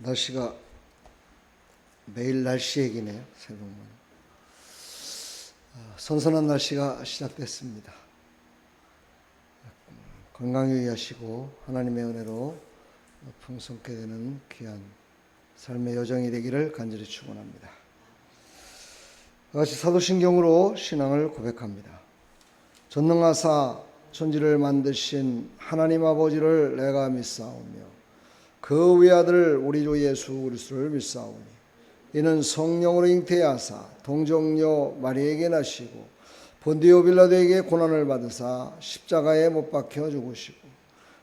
날씨가 매일 날씨 얘기네요. 새벽만. 선선한 날씨가 시작됐습니다. 건강 유의하시고 하나님의 은혜로 풍성케 되는 귀한 삶의 여정이 되기를 간절히 축원합니다. 같이 사도신경으로 신앙을 고백합니다. 전능하사 천지를 만드신 하나님 아버지를 내가 믿사오며 그 외아들 우리 주 예수 그리스도를 믿사오니 이는 성령으로 잉태하사 동정녀 마리에게 나시고 본디오 빌라도에게 고난을 받으사 십자가에 못 박혀 죽으시고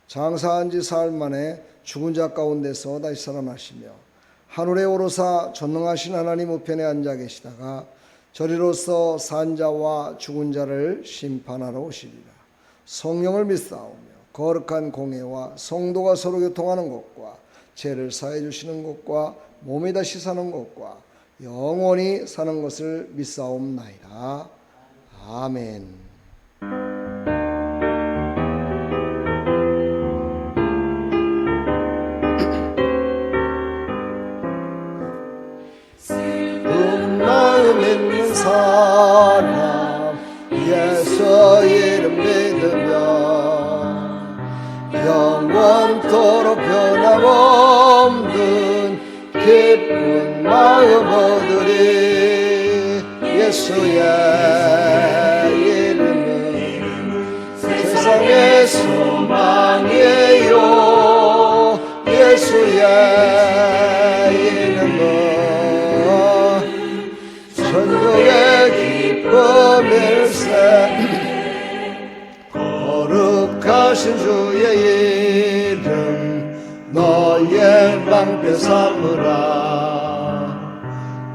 장사한 지 사흘 만에 죽은 자 가운데서 다시 살아나시며 하늘에 오르사 전능하신 하나님 우편에 앉아 계시다가 저리로서 산 자와 죽은 자를 심판하러 오시리라. 성령을 믿사오며 거룩한 공회와 성도가 서로 교통하는 것과 죄를 사해 주시는 것과 몸이 다시 사는 것과 영원히 사는 것을 믿사옵나이다. 아멘. 슬픈 마음 있는 사람 예수 이름 믿으며 영원토록 변함없는 기쁜 마음 얻으리. 예수의 이름은 세상의 소망이에요. 예수의 이름은 천국의 기쁨일세. 거룩하신 주의 이름 너의 방패 삼으라.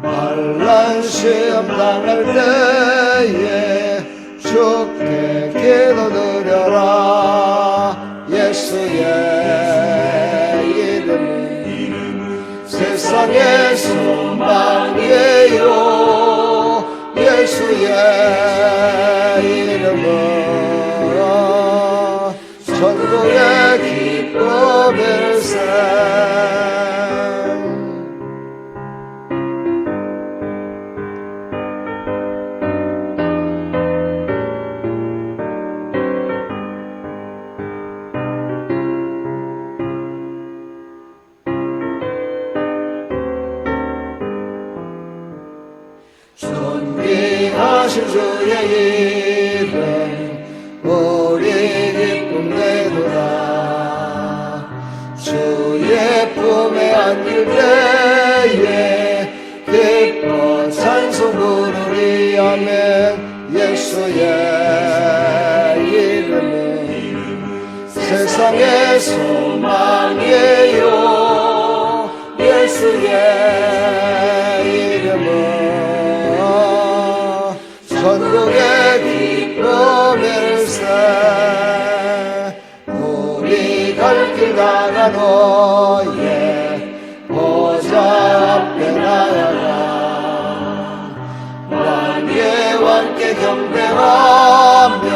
환난 시험 당할 때에 주께 기도드려라. 예수의 이름은 세상의 소망이에요. 예수의 이름은 천국의 기쁨일세. 존귀하신 주의 이름 우리 기쁨 되도다. 주의 품에 안길 때에 기뻐 찬송 부르리. 아멘. 예수의 이름은 세상의 소망이에요. 예수의 이름은 천국의 기쁨일세. 우리 갈 길 가나노에 보좌 앞에 나아가 왕의 왕께 경배하며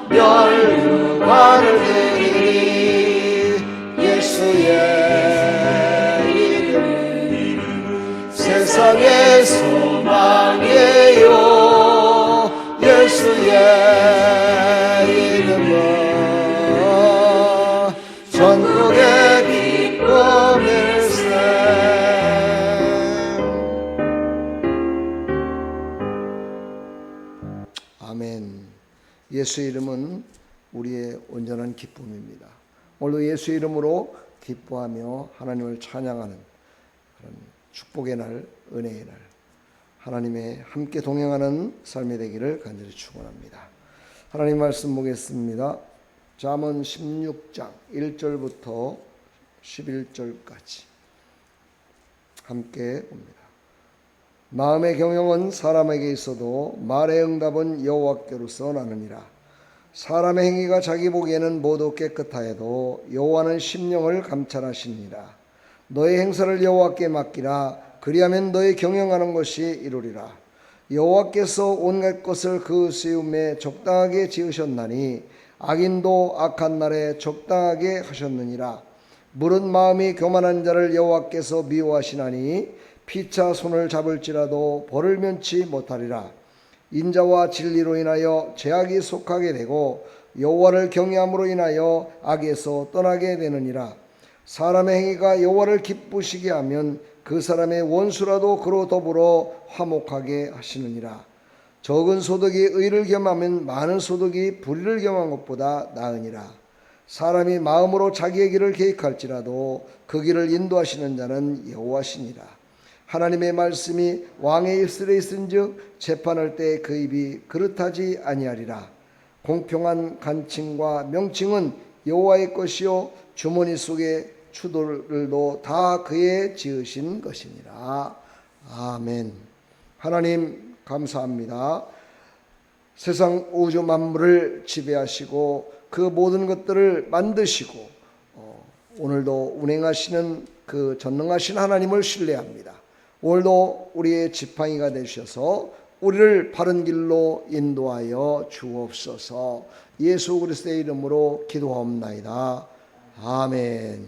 멸류관을 드리리. 예수의 이름은 세상의 소망이에요. 예수의 이름은 천국의 기쁨일세. 아멘. 예수 이름은 우리의 온전한 기쁨입니다. 오늘도 예수 이름으로 기뻐하며 하나님을 찬양하는 그런 축복의 날, 은혜의 날, 하나님의 함께 동행하는 삶이 되기를 간절히 축원합니다. 하나님 말씀 보겠습니다. 잠언 16장 1절부터 11절까지 함께 봅니다. 마음의 경영은 사람에게 있어도 말의 응답은 여호와께로서 나느니라. 사람의 행위가 자기 보기에는 모두 깨끗하여도 여호와는 심령을 감찰하시니라. 너의 행사를 여호와께 맡기라. 그리하면 너의 경영하는 것이 이루리라. 여호와께서 온갖 것을 그 세움에 적당하게 지으셨나니 악인도 악한 날에 적당하게 하셨느니라. 무릇 마음이 교만한 자를 여호와께서 미워하시나니 피차 손을 잡을지라도 벌을 면치 못하리라. 인자와 진리로 인하여 죄악이 속하게 되고 여호와를 경외함으로 인하여 악에서 떠나게 되느니라. 사람의 행위가 여호와를 기쁘시게 하면 그 사람의 원수라도 그로 더불어 화목하게 하시느니라. 적은 소득이 의를 겸하면 많은 소득이 불의를 겸한 것보다 나으니라. 사람이 마음으로 자기의 길을 계획할지라도 그 길을 인도하시는 자는 여호와시니라. 하나님의 말씀이 왕의 입술에 있은즉 재판할 때 그 입이 그릇하지 아니하리라. 공평한 간칭과 명칭은 여호와의 것이요 주머니 속에 추돌들도 다 그의 지으신 것이니라. 아멘. 하나님 감사합니다. 세상 우주 만물을 지배하시고 그 모든 것들을 만드시고 오늘도 운행하시는 그 전능하신 하나님을 신뢰합니다. 오늘도 우리의 지팡이가 되셔서 우리를 바른 길로 인도하여 주옵소서. 예수 그리스도의 이름으로 기도하옵나이다. 아멘.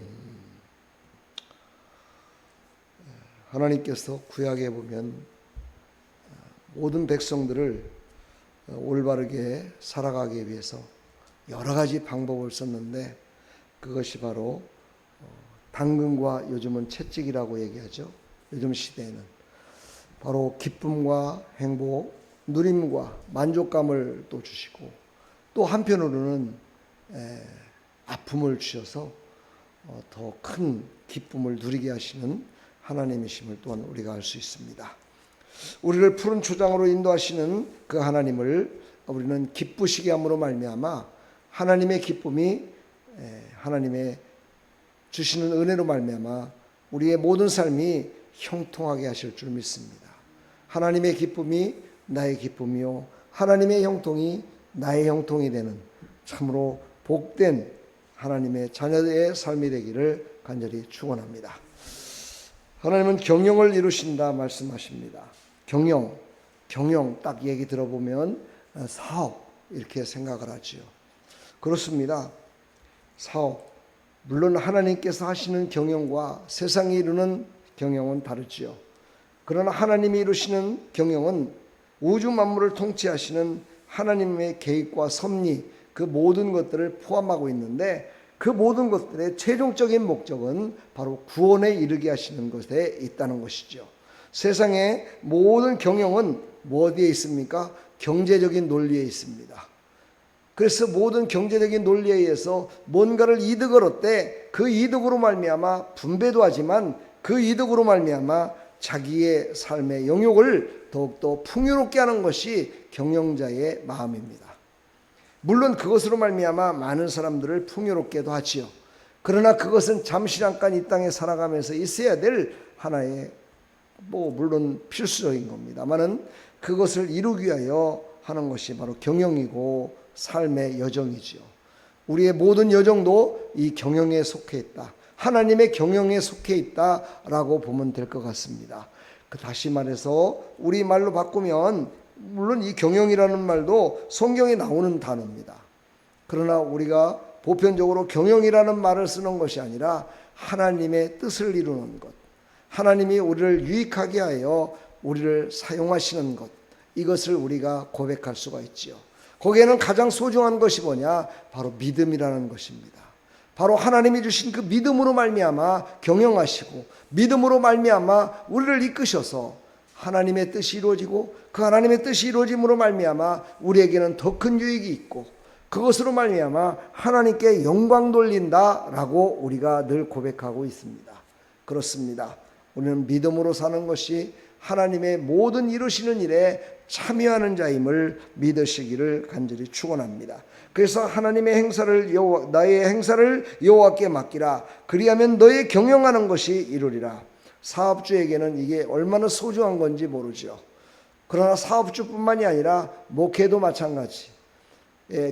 하나님께서 구약에 보면 모든 백성들을 올바르게 살아가기 위해서 여러 가지 방법을 썼는데 그것이 바로 당근과 요즘은 채찍이라고 얘기하죠. 요즘 시대에는 바로 기쁨과 행복, 누림과 만족감을 또 주시고 또 한편으로는 아픔을 주셔서 더 큰 기쁨을 누리게 하시는 하나님이심을 또한 우리가 알 수 있습니다. 우리를 푸른 초장으로 인도하시는 그 하나님을 우리는 기쁘시게 함으로 말미암아 하나님의 기쁨이 하나님의 주시는 은혜로 말미암아 우리의 모든 삶이 형통하게 하실 줄 믿습니다. 하나님의 기쁨이 나의 기쁨이요 하나님의 형통이 나의 형통이 되는 참으로 복된 하나님의 자녀의 삶이 되기를 간절히 축원합니다. 하나님은 경영을 이루신다 말씀하십니다. 경영 딱 얘기 들어보면 사업 이렇게 생각을 하지요. 그렇습니다. 사업 물론 하나님께서 하시는 경영과 세상이 이루는 경영은 다르지요. 그러나 하나님이 이루시는 경영은 우주 만물을 통치하시는 하나님의 계획과 섭리 그 모든 것들을 포함하고 있는데 그 모든 것들의 최종적인 목적은 바로 구원에 이르게 하시는 것에 있다는 것이죠. 세상의 모든 경영은 뭐 어디에 있습니까? 경제적인 논리에 있습니다. 그래서 모든 경제적인 논리에 의해서 뭔가를 이득을 얻되 그 이득으로 말미암아 분배도 하지만 그 이득으로 말미암아 자기의 삶의 영역을 더욱더 풍요롭게 하는 것이 경영자의 마음입니다. 물론 그것으로 말미암아 많은 사람들을 풍요롭게도 하지요. 그러나 그것은 잠시 잠깐 이 땅에 살아가면서 있어야 될 하나의 물론 필수적인 겁니다만은 그것을 이루기 위하여 하는 것이 바로 경영이고 삶의 여정이지요. 우리의 모든 여정도 이 경영에 속해 있다. 하나님의 경영에 속해 있다라고 보면 될 것 같습니다. 다시 말해서 우리 말로 바꾸면 물론 이 경영이라는 말도 성경에 나오는 단어입니다. 그러나 우리가 보편적으로 경영이라는 말을 쓰는 것이 아니라 하나님의 뜻을 이루는 것, 하나님이 우리를 유익하게 하여 우리를 사용하시는 것, 이것을 우리가 고백할 수가 있지요. 거기에는 가장 소중한 것이 뭐냐? 바로 믿음이라는 것입니다. 바로 하나님이 주신 그 믿음으로 말미암아 경영하시고 믿음으로 말미암아 우리를 이끄셔서 하나님의 뜻이 이루어지고 그 하나님의 뜻이 이루어짐으로 말미암아 우리에게는 더 큰 유익이 있고 그것으로 말미암아 하나님께 영광 돌린다라고 우리가 늘 고백하고 있습니다. 그렇습니다. 우리는 믿음으로 사는 것이 하나님의 모든 이루시는 일에 참여하는 자임을 믿으시기를 간절히 축원합니다. 그래서 하나님의 행사를 나의 행사를 여호와께 맡기라. 그리하면 너의 경영하는 것이 이루리라. 사업주에게는 이게 얼마나 소중한 건지 모르죠. 그러나 사업주뿐만이 아니라 목회도 마찬가지.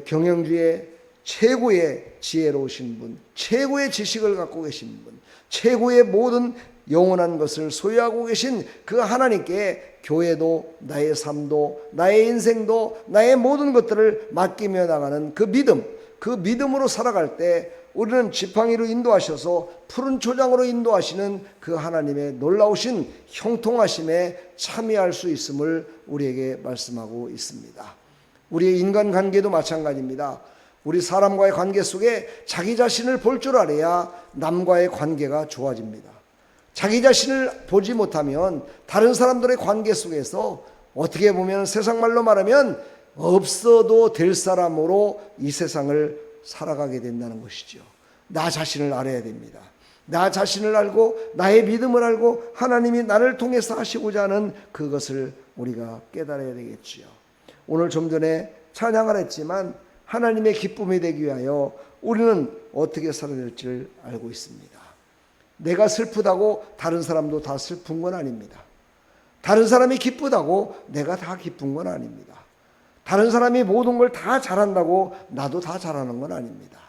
경영주의 최고의 지혜로우신 분, 최고의 지식을 갖고 계신 분, 최고의 모든 영원한 것을 소유하고 계신 그 하나님께 교회도 나의 삶도 나의 인생도 나의 모든 것들을 맡기며 나가는 그 믿음, 그 믿음으로 살아갈 때 우리는 지팡이로 인도하셔서 푸른 초장으로 인도하시는 그 하나님의 놀라우신 형통하심에 참여할 수 있음을 우리에게 말씀하고 있습니다. 우리의 인간관계도 마찬가지입니다. 우리 사람과의 관계 속에 자기 자신을 볼 줄 알아야 남과의 관계가 좋아집니다. 자기 자신을 보지 못하면 다른 사람들의 관계 속에서 어떻게 보면 세상 말로 말하면 없어도 될 사람으로 이 세상을 살아가게 된다는 것이죠. 나 자신을 알아야 됩니다. 나 자신을 알고 나의 믿음을 알고 하나님이 나를 통해서 하시고자 하는 그것을 우리가 깨달아야 되겠지요. 오늘 좀 전에 찬양을 했지만 하나님의 기쁨이 되기 위하여 우리는 어떻게 살아야 될지를 알고 있습니다. 내가 슬프다고 다른 사람도 다 슬픈 건 아닙니다. 다른 사람이 기쁘다고 내가 다 기쁜 건 아닙니다. 다른 사람이 모든 걸 다 잘한다고 나도 다 잘하는 건 아닙니다.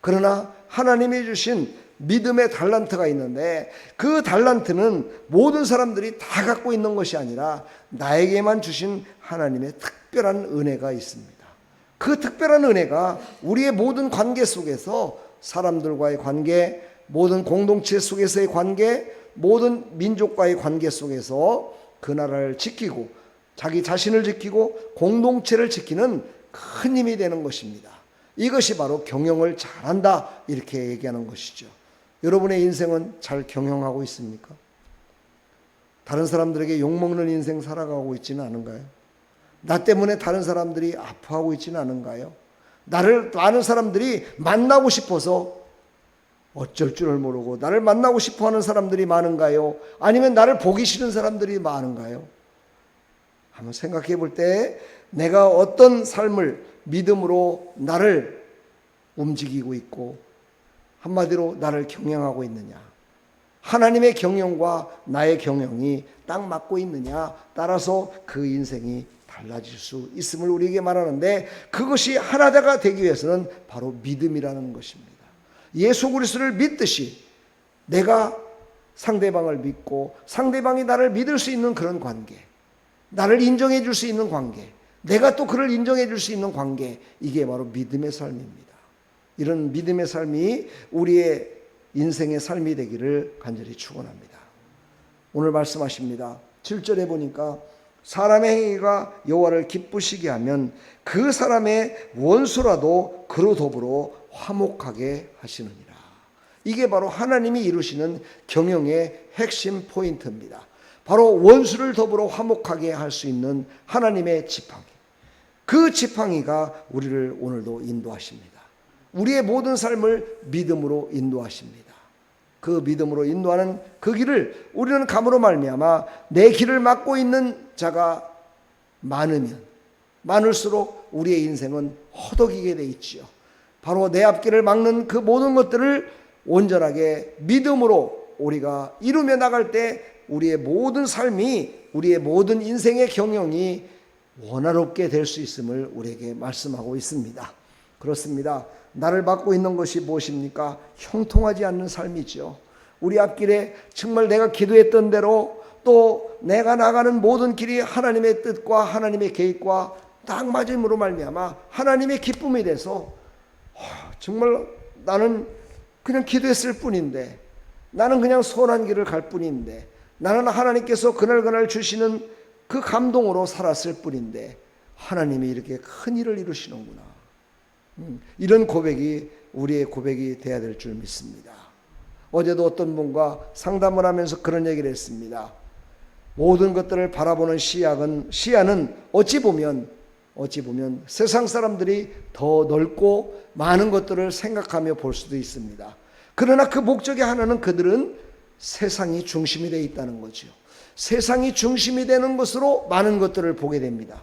그러나 하나님이 주신 믿음의 달란트가 있는데 그 달란트는 모든 사람들이 다 갖고 있는 것이 아니라 나에게만 주신 하나님의 특별한 은혜가 있습니다. 그 특별한 은혜가 우리의 모든 관계 속에서 사람들과의 관계, 모든 공동체 속에서의 관계, 모든 민족과의 관계 속에서 그 나라를 지키고 자기 자신을 지키고 공동체를 지키는 큰 힘이 되는 것입니다. 이것이 바로 경영을 잘한다 이렇게 얘기하는 것이죠. 여러분의 인생은 잘 경영하고 있습니까? 다른 사람들에게 욕먹는 인생 살아가고 있지는 않은가요? 나 때문에 다른 사람들이 아파하고 있지는 않은가요? 나를 많은 사람들이 만나고 싶어서 어쩔 줄을 모르고 나를 만나고 싶어하는 사람들이 많은가요? 아니면 나를 보기 싫은 사람들이 많은가요? 한번 생각해 볼 때 내가 어떤 삶을 믿음으로 나를 움직이고 있고 한마디로 나를 경영하고 있느냐, 하나님의 경영과 나의 경영이 딱 맞고 있느냐 따라서 그 인생이 달라질 수 있음을 우리에게 말하는데, 그것이 하나가 되기 위해서는 바로 믿음이라는 것입니다. 예수 그리스도를 믿듯이 내가 상대방을 믿고 상대방이 나를 믿을 수 있는 그런 관계, 나를 인정해 줄 수 있는 관계, 내가 또 그를 인정해 줄 수 있는 관계, 이게 바로 믿음의 삶입니다. 이런 믿음의 삶이 우리의 인생의 삶이 되기를 간절히 축원합니다. 오늘 말씀하십니다. 7절에 보니까 사람의 행위가 여호와를 기쁘시게 하면 그 사람의 원수라도 그로 더불어 화목하게 하시느니라. 이게 바로 하나님이 이루시는 경영의 핵심 포인트입니다. 바로 원수를 더불어 화목하게 할 수 있는 하나님의 지팡이, 그 지팡이가 우리를 오늘도 인도하십니다. 우리의 모든 삶을 믿음으로 인도하십니다. 그 믿음으로 인도하는 그 길을 우리는 감으로 말미암아 내 길을 막고 있는 자가 많으면 많을수록 우리의 인생은 허덕이게 돼 있지요. 바로 내 앞길을 막는 그 모든 것들을 온전하게 믿음으로 우리가 이루며 나갈 때 우리의 모든 삶이, 우리의 모든 인생의 경영이 원활롭게 될 수 있음을 우리에게 말씀하고 있습니다. 그렇습니다. 나를 막고 있는 것이 무엇입니까? 형통하지 않는 삶이죠. 우리 앞길에 정말 내가 기도했던 대로 또 내가 나가는 모든 길이 하나님의 뜻과 하나님의 계획과 딱 맞음으로 말미암아 하나님의 기쁨이 돼서 정말 나는 그냥 기도했을 뿐인데, 나는 그냥 선한 길을 갈 뿐인데, 나는 하나님께서 그날 주시는 그 감동으로 살았을 뿐인데 하나님이 이렇게 큰 일을 이루시는구나. 이런 고백이 우리의 고백이 돼야 될 줄 믿습니다. 어제도 어떤 분과 상담을 하면서 그런 얘기를 했습니다. 모든 것들을 바라보는 시야는 어찌 보면 세상 사람들이 더 넓고 많은 것들을 생각하며 볼 수도 있습니다. 그러나 그 목적의 하나는 그들은 세상이 중심이 되어 있다는 거죠. 세상이 중심이 되는 것으로 많은 것들을 보게 됩니다.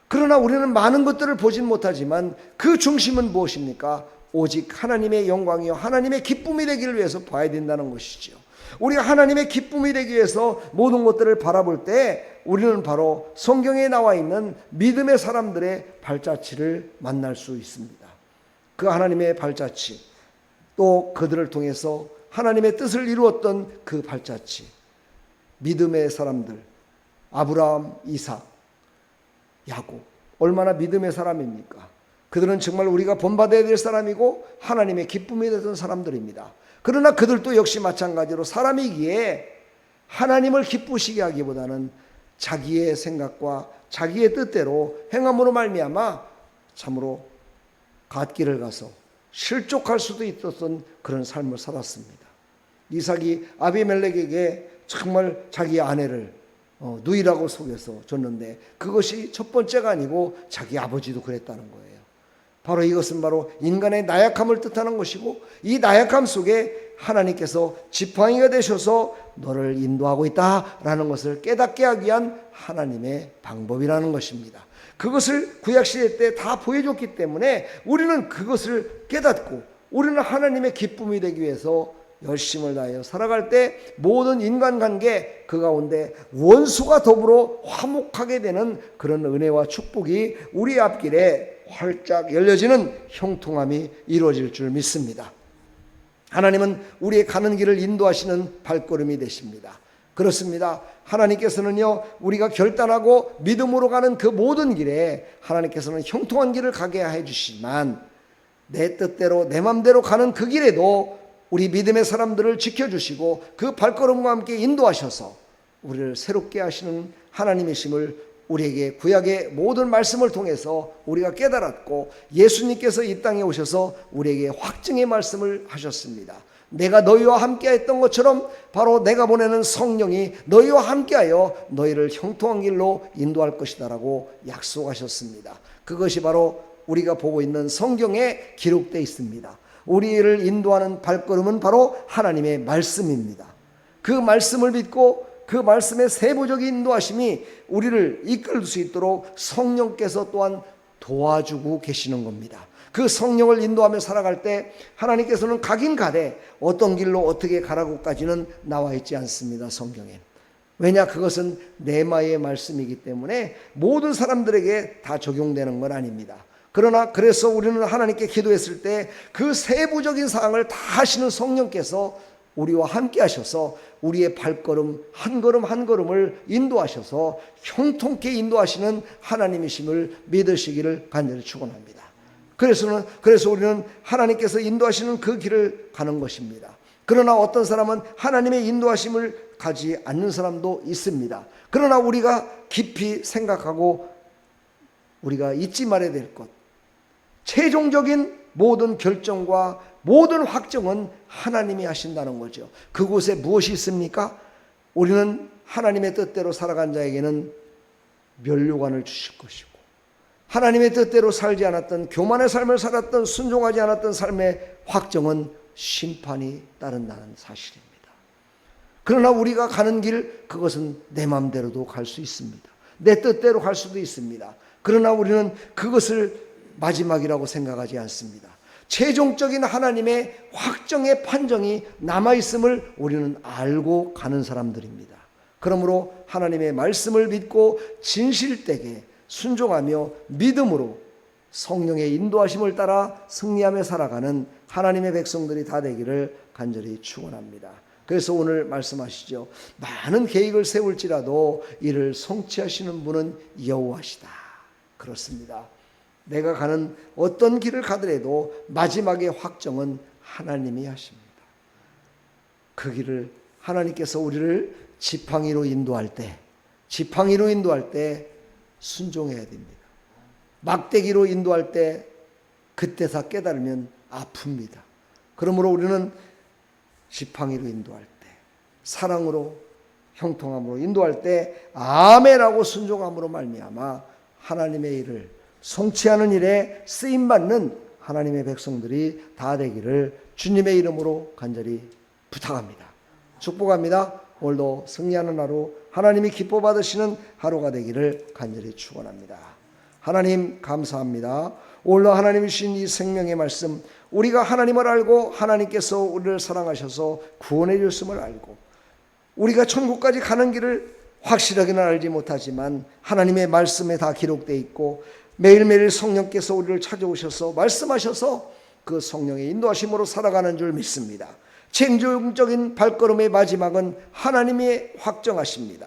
그러나 우리는 많은 것들을 보진 못하지만 그 중심은 무엇입니까? 오직 하나님의 영광이요 하나님의 기쁨이 되기를 위해서 봐야 된다는 것이죠. 우리가 하나님의 기쁨이 되기 위해서 모든 것들을 바라볼 때 우리는 바로 성경에 나와 있는 믿음의 사람들의 발자취를 만날 수 있습니다. 그 하나님의 발자취, 또 그들을 통해서 하나님의 뜻을 이루었던 그 발자취, 믿음의 사람들, 아브라함, 이삭, 야곱, 얼마나 믿음의 사람입니까? 그들은 정말 우리가 본받아야 될 사람이고 하나님의 기쁨이 되던 사람들입니다. 그러나 그들도 역시 마찬가지로 사람이기에 하나님을 기쁘시게 하기보다는 자기의 생각과 자기의 뜻대로 행함으로 말미암아 참으로 갓길을 가서 실족할 수도 있었던 그런 삶을 살았습니다. 이삭이 아비멜렉에게 정말 자기 아내를 누이라고 속여서 줬는데 그것이 첫 번째가 아니고 자기 아버지도 그랬다는 거예요. 바로 이것은 바로 인간의 나약함을 뜻하는 것이고, 이 나약함 속에 하나님께서 지팡이가 되셔서 너를 인도하고 있다라는 것을 깨닫게 하기 위한 하나님의 방법이라는 것입니다. 그것을 구약시대 때 다 보여줬기 때문에 우리는 그것을 깨닫고 우리는 하나님의 기쁨이 되기 위해서 열심을 다하여 살아갈 때 모든 인간관계 그 가운데 원수가 더불어 화목하게 되는 그런 은혜와 축복이 우리 앞길에 활짝 열려지는 형통함이 이루어질 줄 믿습니다. 하나님은 우리의 가는 길을 인도하시는 발걸음이 되십니다. 그렇습니다. 하나님께서는요, 우리가 결단하고 믿음으로 가는 그 모든 길에 하나님께서는 형통한 길을 가게 해주시지만, 내 뜻대로 내 맘대로 가는 그 길에도 우리 믿음의 사람들을 지켜주시고 그 발걸음과 함께 인도하셔서 우리를 새롭게 하시는 하나님이심을 우리에게 구약의 모든 말씀을 통해서 우리가 깨달았고, 예수님께서 이 땅에 오셔서 우리에게 확증의 말씀을 하셨습니다. 내가 너희와 함께했던 것처럼 바로 내가 보내는 성령이 너희와 함께하여 너희를 형통한 길로 인도할 것이다 라고 약속하셨습니다. 그것이 바로 우리가 보고 있는 성경에 기록되어 있습니다. 우리를 인도하는 발걸음은 바로 하나님의 말씀입니다. 그 말씀을 믿고 그 말씀의 세부적인 인도하심이 우리를 이끌 수 있도록 성령께서 또한 도와주고 계시는 겁니다. 그 성령을 인도하며 살아갈 때 하나님께서는 가긴 가되 어떤 길로 어떻게 가라고까지는 나와 있지 않습니다. 성경엔. 왜냐, 그것은 네마의 말씀이기 때문에 모든 사람들에게 다 적용되는 건 아닙니다. 그러나 그래서 우리는 하나님께 기도했을 때 그 세부적인 사항을 다 하시는 성령께서 우리와 함께 하셔서 우리의 발걸음 한 걸음 한 걸음을 인도하셔서 형통케 인도하시는 하나님이심을 믿으시기를 간절히 축원합니다. 그래서 우리는 하나님께서 인도하시는 그 길을 가는 것입니다. 그러나 어떤 사람은 하나님의 인도하심을 가지 않는 사람도 있습니다. 그러나 우리가 깊이 생각하고 우리가 잊지 말아야 될 것, 최종적인 모든 결정과 모든 확정은 하나님이 하신다는 거죠. 그곳에 무엇이 있습니까? 우리는 하나님의 뜻대로 살아간 자에게는 면류관을 주실 것이고, 하나님의 뜻대로 살지 않았던, 교만의 삶을 살았던, 순종하지 않았던 삶의 확정은 심판이 따른다는 사실입니다. 그러나 우리가 가는 길, 그것은 내 마음대로도 갈 수 있습니다. 내 뜻대로 갈 수도 있습니다. 그러나 우리는 그것을 마지막이라고 생각하지 않습니다. 최종적인 하나님의 확정의 판정이 남아있음을 우리는 알고 가는 사람들입니다. 그러므로 하나님의 말씀을 믿고 진실되게 순종하며 믿음으로 성령의 인도하심을 따라 승리하며 살아가는 하나님의 백성들이 다 되기를 간절히 축원합니다. 그래서 오늘 말씀하시죠. 많은 계획을 세울지라도 이를 성취하시는 분은 여호와시다. 그렇습니다. 내가 가는 어떤 길을 가더라도 마지막의 확정은 하나님이 하십니다. 그 길을 하나님께서 우리를 지팡이로 인도할 때 순종해야 됩니다. 막대기로 인도할 때 그때 다 깨달으면 아픕니다. 그러므로 우리는 지팡이로 인도할 때, 사랑으로 형통함으로 인도할 때 아멘하고 순종함으로 말미암아 하나님의 일을 성취하는 일에 쓰임받는 하나님의 백성들이 다 되기를 주님의 이름으로 간절히 부탁합니다. 축복합니다. 오늘도 승리하는 하루, 하나님이 기뻐 받으시는 하루가 되기를 간절히 축원합니다. 하나님 감사합니다. 오늘도 하나님이 주신 이 생명의 말씀, 우리가 하나님을 알고 하나님께서 우리를 사랑하셔서 구원해 주셨음을 알고 우리가 천국까지 가는 길을 확실하게는 알지 못하지만 하나님의 말씀에 다 기록되어 있고 매일매일 성령께서 우리를 찾아오셔서 말씀하셔서 그 성령의 인도하심으로 살아가는 줄 믿습니다. 최종적인 발걸음의 마지막은 하나님이 확정하십니다.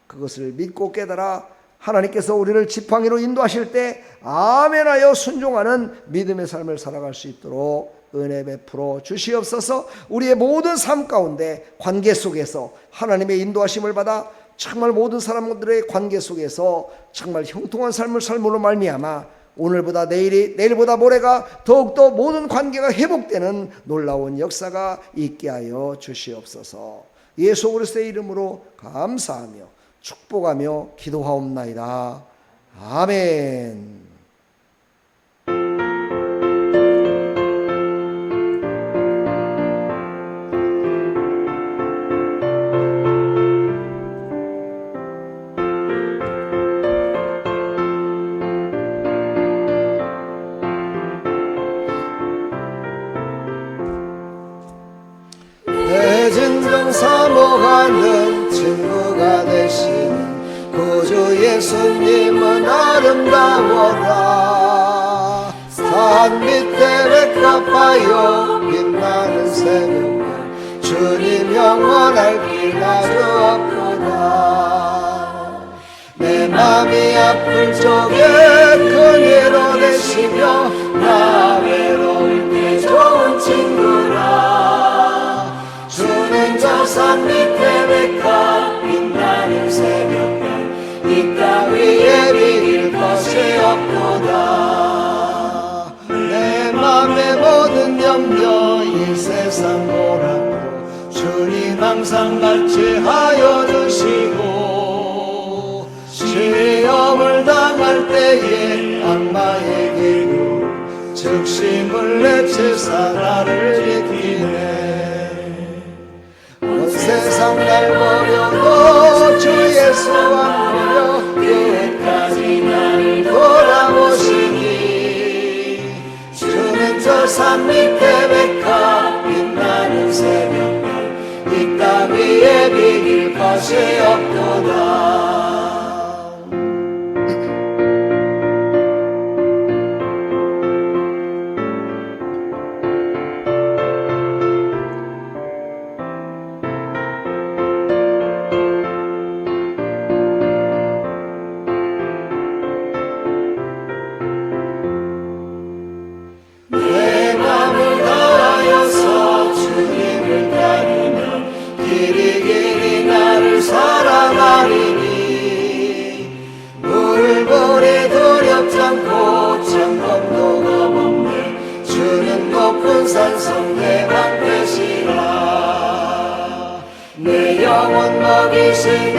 그것을 믿고 깨달아 하나님께서 우리를 지팡이로 인도하실 때 아멘하여 순종하는 믿음의 삶을 살아갈 수 있도록 은혜 베풀어 주시옵소서. 우리의 모든 삶 가운데 관계 속에서 하나님의 인도하심을 받아 정말 모든 사람들의 관계 속에서 정말 형통한 삶을 삶으로 말미암아 오늘보다 내일보다 모레가 더욱더 모든 관계가 회복되는 놀라운 역사가 있게 하여 주시옵소서. 예수 그리스도의 이름으로 감사하며 축복하며 기도하옵나이다. 아멘. 대진정 사모하는 친구가 되신 구주 예수님은 아름다워라. 산 밑에 백합하여 빛나는 새벽별 주님 영원할 길 아주 없도다. 내 맘이 아플 적에 그네로 되시며 나 외로울 때 좋은 친구라. 주는 저 산 밑에 백합 빛나는 새벽별 이 따위에 비길 것이 없도다. 내 맘의 모든 염려 이 세상 보라고 주님 항상 같이 하여 주시고 시험을 당할 때에 악마의 기구 즉시 물리치사 나를 지키네. 세상 날 버려도 주 예수 안 버려 끝까지 나를 돌아보시니. 주는 저 산 밑에 백합 빛나는 새벽별 이 땅 위에 비길 것이 없도다. 길이 나를 사랑하리니. 물보리 두렵지 않고 창검도 겁없네. 주는 높은 산성 내 방 되시라. 내 영혼 먹이시는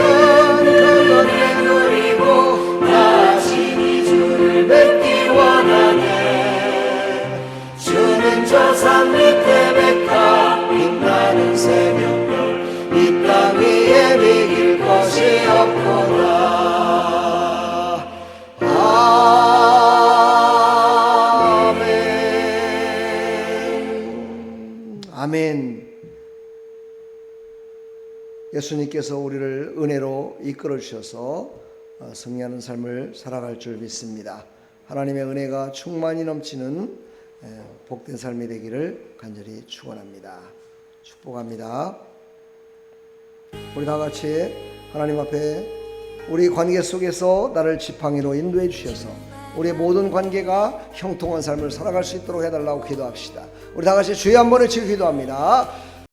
그것 내누리고 다시니 주를 뵙기 원하네. 주는 저 산 밑에 백합 빛나는 새벽별 이 땅 위에 비길 것이 없도다. 아멘. 아멘. 예수님께서 우리를 은혜로 이끌어 주셔서 승리하는 삶을 살아갈 줄 믿습니다. 하나님의 은혜가 충만히 넘치는 복된 삶이 되기를 간절히 축원합니다. 축복합니다. 우리 다 같이 하나님 앞에 우리 관계 속에서 나를 지팡이로 인도해 주셔서 우리의 모든 관계가 형통한 삶을 살아갈 수 있도록 해달라고 기도합시다. 우리 다 같이 주여 한 번에 치고 기도합니다.